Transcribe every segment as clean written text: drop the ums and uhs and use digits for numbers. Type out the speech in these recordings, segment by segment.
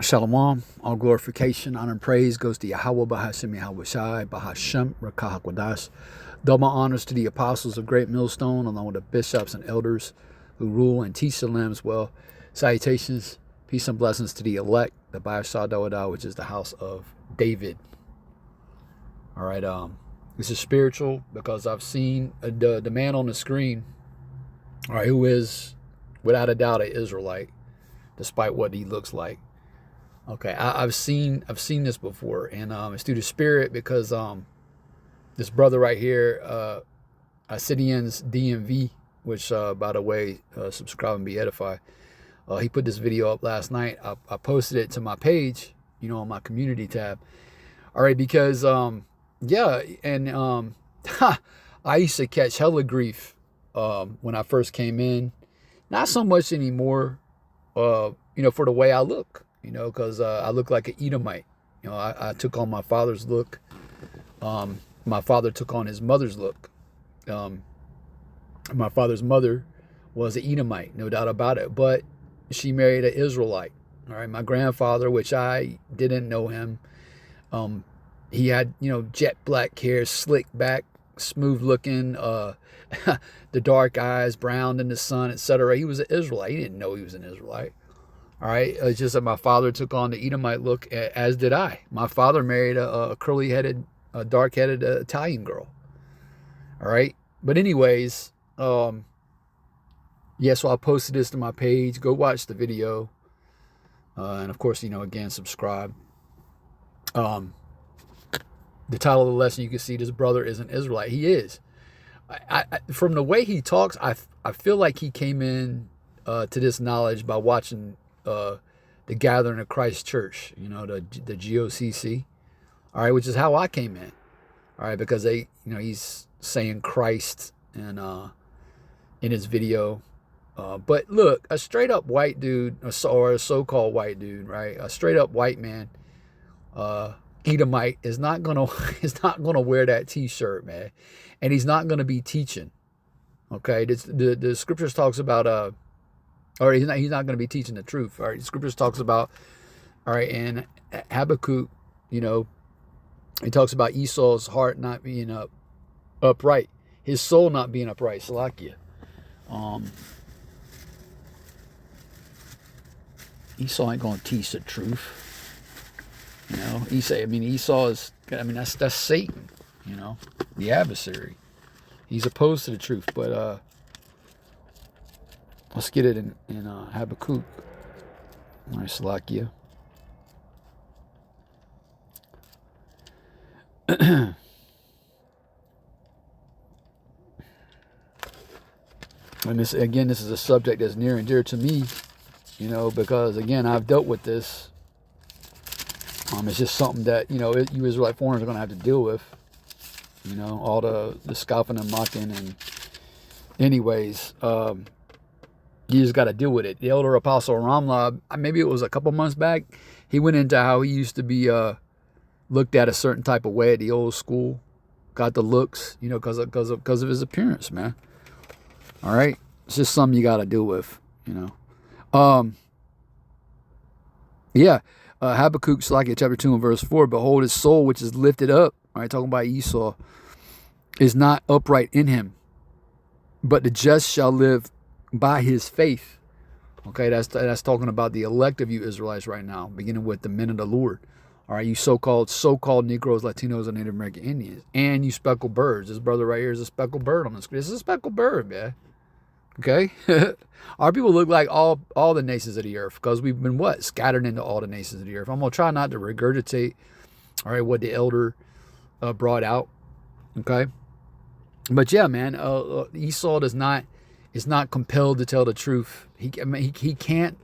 Shalom, all glorification, honor, and praise goes to Yahweh, Bahashem, Yahweh Shai, Bahashem, Rakah HaKodash. Double honors to the apostles of Great Millstone, along with the bishops and elders who rule and teach the lambs well. Salutations, peace and blessings to the elect, the Bayashah Dawadah, which is the house of David. All right, this is spiritual because I've seen the man on the screen, all right, who is without a doubt an Israelite, despite what he looks like. Okay, I've seen this before, and it's through the spirit because this brother right here, Assyrian's DMV, which by the way, subscribe and be edified. He put this video up last night. I posted it to my page, on my community tab. All right, because yeah, and I used to catch hella grief when I first came in. Not so much anymore, for the way I look. Because I look like an Edomite. I took on my father's look. My father took on his mother's look. My father's mother was an Edomite, no doubt about it. But she married an Israelite. All right, my grandfather, which I didn't know him, he had jet black hair, slick back, smooth looking, the dark eyes, browned in the sun, etc. He was an Israelite. He didn't know he was an Israelite. All right, it's just that my father took on the Edomite look, as did I. My father married a curly-headed, dark-headed Italian girl. All right, but anyways, yeah. So I posted this to my page. Go watch the video, and of course, again, subscribe. The title of the lesson, you can see this brother is an Israelite. He is. From the way he talks, I feel like he came in to this knowledge by watching the Gathering of Christ Church, the GOCC, all right, which is how I came in, all right, because he's saying Christ and in his video, but look, a straight up white dude or a so-called white dude, right, a straight up white man, Edomite is not gonna wear that T-shirt, man, and he's not gonna be teaching, okay. The scriptures talks about or he's not going to be teaching the truth. All right, the scriptures talks about, all right, in Habakkuk, he talks about Esau's heart not being upright, his soul not being upright. Salakia. Esau ain't going to teach the truth. Esau is. That's Satan. The adversary. He's opposed to the truth, but let's get it in Habakkuk. All right, Salakia. And this is a subject that's near and dear to me, because again, I've dealt with this. It's just something that you Israelite foreigners are going to have to deal with. All the scoffing and mocking, and anyways. You just got to deal with it. The elder apostle Ramla, maybe it was a couple months back, he went into how he used to be looked at a certain type of way at the old school. Got the looks, because of his appearance, man. All right, it's just something you got to deal with, Yeah, Habakkuk, chapter 2 and verse 4. Behold, his soul which is lifted up. All right, talking about Esau, is not upright in him, but the just shall live by his faith. Okay, that's talking about the elect of you Israelites right now, beginning with the men of the Lord. All right, you so-called Negroes, Latinos, and Native American Indians, and you speckled birds. This brother right here is a speckled bird on the screen. This is a speckled bird, man. Okay, our people look like all the nations of the earth because we've been scattered into all the nations of the earth. I'm gonna try not to regurgitate, all right, what the elder brought out. Okay, but yeah, man, Esau is not compelled to tell the truth. He can't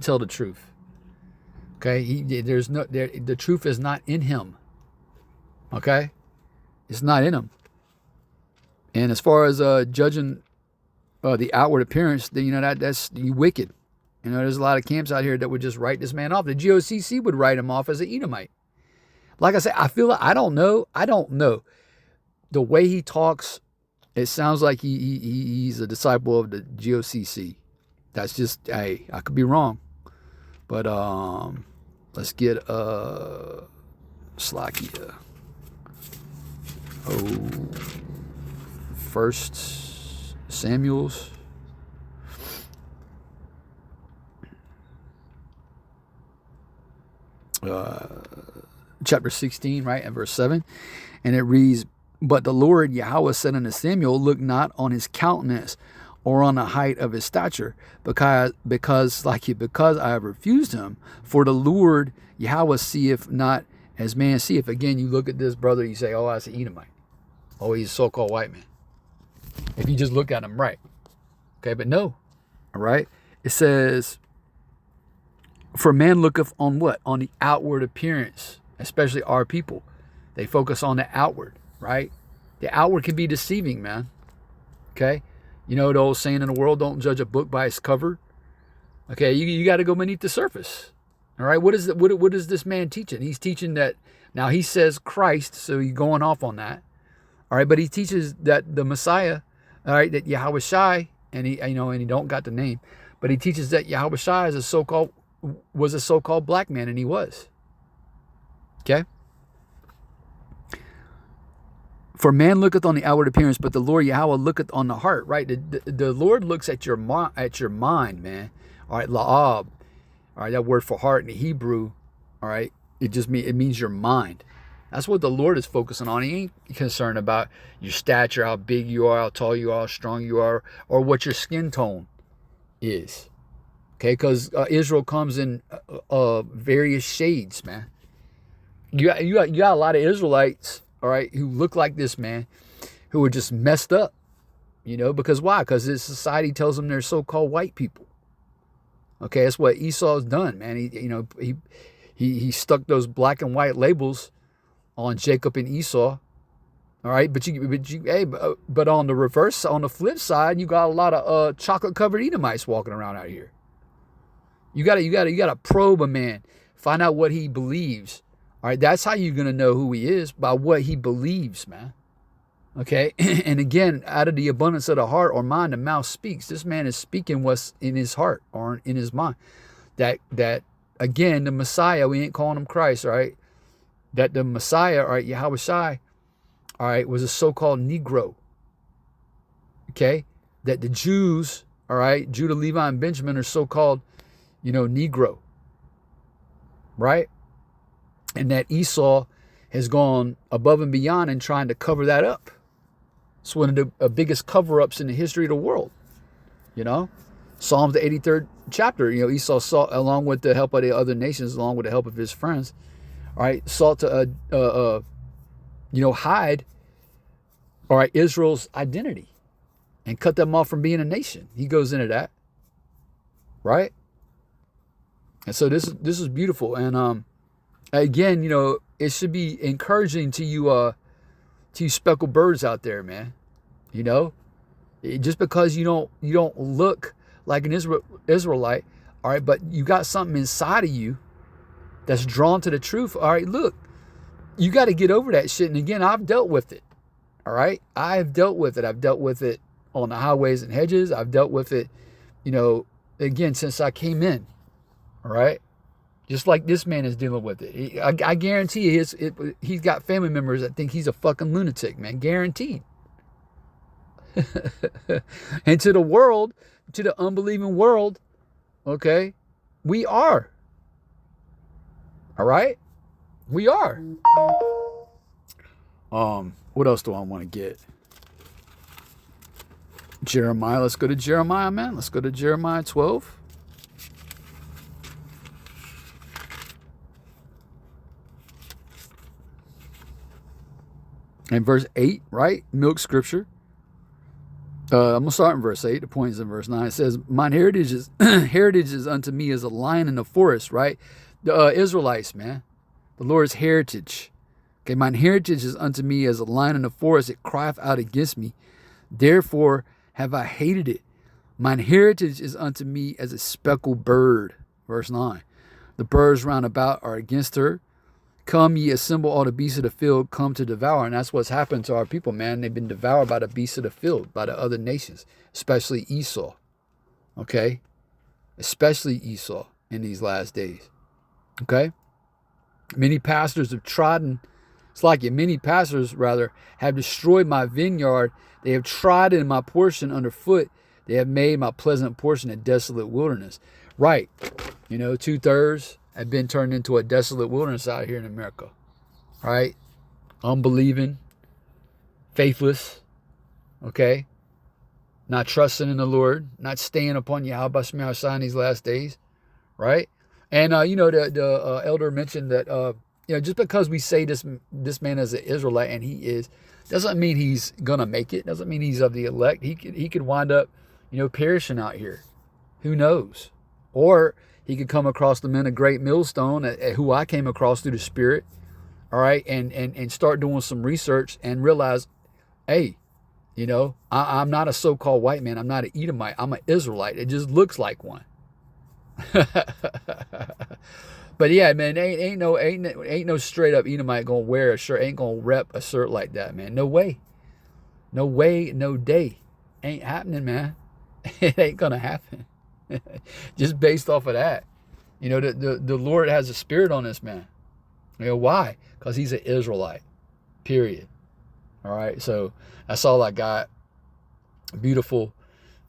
tell the truth. Okay, the truth is not in him. Okay, it's not in him. And as far as judging the outward appearance, that's you wicked. There's a lot of camps out here that would just write this man off. The GOCC would write him off as an Edomite. Like I said, I feel like I don't know. The way he talks, it sounds like he's a disciple of the GOCC. That's just, hey, I could be wrong. But let's get Slakia. Oh, First Samuel's. Chapter 16, right, and verse 7. And it reads, but the Lord Yahweh said unto Samuel, look not on his countenance or on the height of his stature, because I have refused him. For the Lord Yahweh seeth not as man seeth. Again, you look at this brother, you say, oh, that's an Edomite. Oh, he's a so-called white man. If you just look at him right. Okay, but no. All right. It says, for man looketh on what? On the outward appearance, especially our people. They focus on the outward, right? The outward can be deceiving, man. Okay? You know the old saying in the world, don't judge a book by its cover. Okay, you got to go beneath the surface. All right, what is this man teaching? He's teaching that, now he says Christ, so he's going off on that. All right, but he teaches that the Messiah, all right, that Yahweh Shai, and he don't got the name, but he teaches that Yahweh Shai was a so-called black man, and he was. Okay? For man looketh on the outward appearance, but the Lord Yahweh looketh on the heart, right? The Lord looks at your mind, man. All right, la'ab. All right, that word for heart in the Hebrew, all right, it means your mind. That's what the Lord is focusing on. He ain't concerned about your stature, how big you are, how tall you are, how strong you are, or what your skin tone is. Okay, because Israel comes in various shades, man. You got a lot of Israelites, all right, who look like this, man, who are just messed up, because why? Because this society tells them they're so-called white people. Okay, that's what Esau's done, man. He stuck those black and white labels on Jacob and Esau. All right, but on the reverse, on the flip side, you got a lot of chocolate-covered Edomites walking around out here. You gotta probe a man, find out what he believes. All right, that's how you're gonna know who he is, by what he believes, man. Okay, and again, out of the abundance of the heart or mind, the mouth speaks. This man is speaking what's in his heart or in his mind. That again, the Messiah, we ain't calling him Christ, all right? That the Messiah, all right, Yahweh Shai, all right, was a so-called Negro. Okay, that the Jews, all right, Judah, Levi, and Benjamin are so-called, Negro, right? And that Esau has gone above and beyond and trying to cover that up. It's one of the biggest cover-ups in the history of the world. Psalms the 83rd chapter. Esau sought, along with the help of the other nations, along with the help of his friends, all right, sought to hide, all right, Israel's identity and cut them off from being a nation. He goes into that, right? And so this is beautiful. And again, it should be encouraging to you speckled birds out there, man. Just because you don't look like an Israelite, all right, but you got something inside of you that's drawn to the truth. All right, look, you got to get over that shit. And again, I've dealt with it. All right, I've dealt with it. I've dealt with it on the highways and hedges. I've dealt with it, again, since I came in. All right. Just like this man is dealing with it. I guarantee you he's got family members that think he's a fucking lunatic, man. Guaranteed. And to the world, to the unbelieving world, okay, we are. All right? We are. What else do I want to get? Jeremiah. Let's go to Jeremiah, man. Let's go to Jeremiah 12. And verse 8, right? Milk scripture. I'm going to start in verse 8. The point is in verse 9. It says, mine heritage is unto me as a lion in the forest, right? The Israelites, man. The Lord's heritage. Okay, mine heritage is unto me as a lion in the forest. It crieth out against me. Therefore have I hated it. Mine heritage is unto me as a speckled bird. Verse 9. The birds round about are against her. Come ye assemble all the beasts of the field, come to devour. And that's what's happened to our people, man. They've been devoured by the beasts of the field, by the other nations, especially Esau. Okay? Especially Esau. in these last days. Okay? Many pastors have trodden, it's like it, many pastors, rather, have destroyed my vineyard. They have trodden my portion underfoot. They have made my pleasant portion a desolate wilderness. Right. 2/3 have been turned into a desolate wilderness out here in America. Right? Unbelieving, faithless, okay? Not trusting in the Lord, not staying upon Yahweh Shema Shai in these last days, right? And the elder mentioned that just because we say this man is an Israelite, and he is, doesn't mean he's gonna make it. Doesn't mean he's of the elect. He could wind up perishing out here. Who knows? Or he could come across the men of great millstone, who I came across through the Spirit. All right, and start doing some research and realize, hey, I'm not a so-called white man. I'm not an Edomite. I'm an Israelite. It just looks like one. But yeah, man, ain't no straight up Edomite gonna wear a shirt, ain't gonna rep a shirt like that, man. No way, no day. Ain't happening, man. It ain't gonna happen. Just based off of that, the Lord has a spirit on this man. Why? Because he's an Israelite. Period. All right. So that's all I got. Beautiful.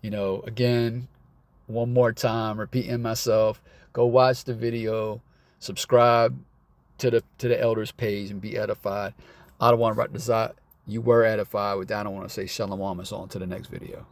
Again, one more time, repeating myself. Go watch the video. Subscribe to the elders page and be edified. I don't want to write the Zot. You were edified. With that, I don't want to say shalom. It's on to the next video.